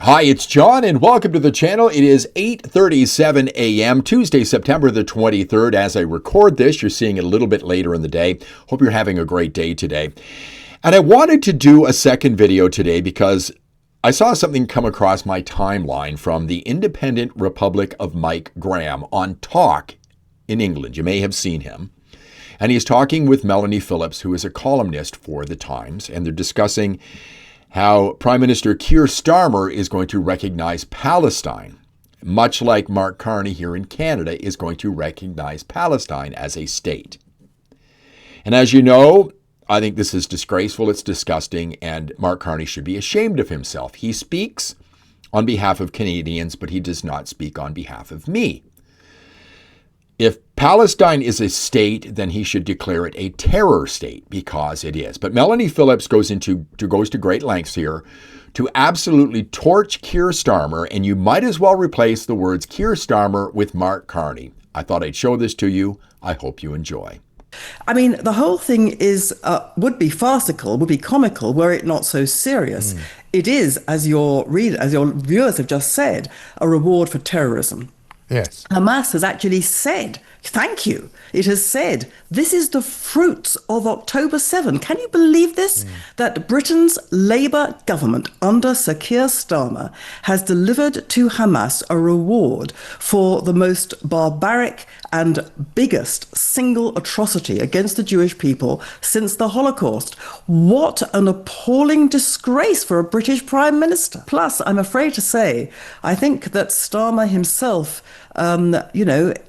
Hi, it's John, and welcome to the channel. It is 8:37 a.m., Tuesday, September the 23rd. As I record this, you're seeing it a little bit later in the day. Hope you're having a great day today. And I wanted to do a second video today because I saw something come across my timeline from the Independent Republic of Mike Graham on Talk in England. You may have seen him. And he's talking with Melanie Phillips, who is a columnist for The Times, and they're discussing how Prime Minister Keir Starmer is going to recognize Palestine, much like Mark Carney here in Canada is going to recognize Palestine as a state. And as you know, I think this is disgraceful, it's disgusting, and Mark Carney should be ashamed of himself. He speaks on behalf of Canadians, but he does not speak on behalf of me. If Palestine is a state, then he should declare it a terror state, because it is. But Melanie Phillips goes to great lengths here to absolutely torch Keir Starmer, and you might as well replace the words Keir Starmer with Mark Carney. I thought I'd show this to you. I hope you enjoy. I mean, the whole thing would be farcical, would be comical, were it not so serious. It is, as your viewers have just said, a reward for terrorism. Yes. Hamas has actually said, thank you. It has said, this is the fruits of October 7. Can you believe this? That Britain's Labour government under Sir Keir Starmer has delivered to Hamas a reward for the most barbaric and biggest single atrocity against the Jewish people since the Holocaust. What an appalling disgrace for a British Prime Minister. Plus, I'm afraid to say, I think that Starmer himself,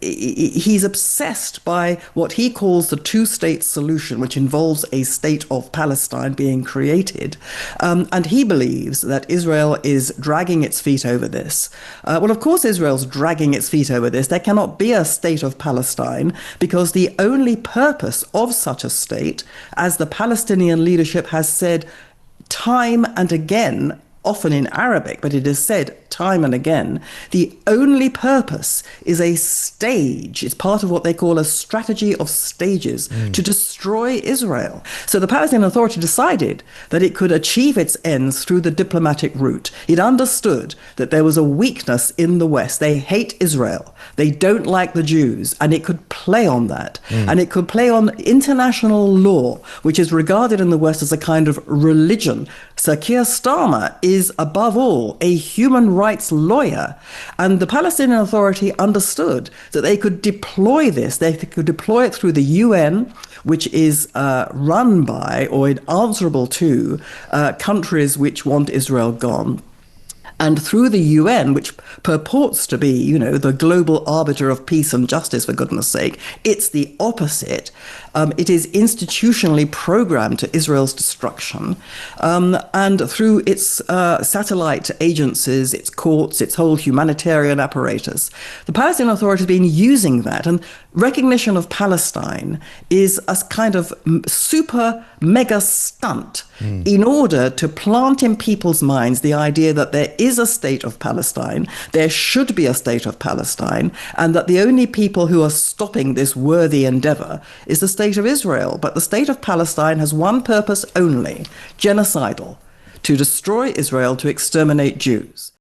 he's obsessed by what he calls the two-state solution, which involves a state of Palestine being created. And he believes that Israel is dragging its feet over this. Well, of course, Israel's dragging its feet over this. There cannot be a state of Palestine because the only purpose of such a state, as the Palestinian leadership has said time and again, often in Arabic, but it is said time and again, the only purpose is a stage. It's part of what they call a strategy of stages to destroy Israel. So the Palestinian Authority decided that it could achieve its ends through the diplomatic route. It understood that there was a weakness in the West. They hate Israel. They don't like the Jews. And it could play on that. And it could play on international law, which is regarded in the West as a kind of religion. Sir Keir Starmer is, above all, a human rights lawyer. And the Palestinian Authority understood that they could deploy this. They could deploy it through the UN, which is run by or answerable to countries which want Israel gone. And through the UN, which purports to be, the global arbiter of peace and justice, for goodness sake, it's the opposite. It is institutionally programmed to Israel's destruction. And through its satellite agencies, its courts, its whole humanitarian apparatus, the Palestinian Authority has been using that. And recognition of Palestine is a kind of super mega stunt in order to plant in people's minds the idea that there is a state of Palestine, there should be a state of Palestine, and that the only people who are stopping this worthy endeavor is the state of Israel. But the state of Palestine has one purpose only, genocidal, to destroy Israel, to exterminate Jews.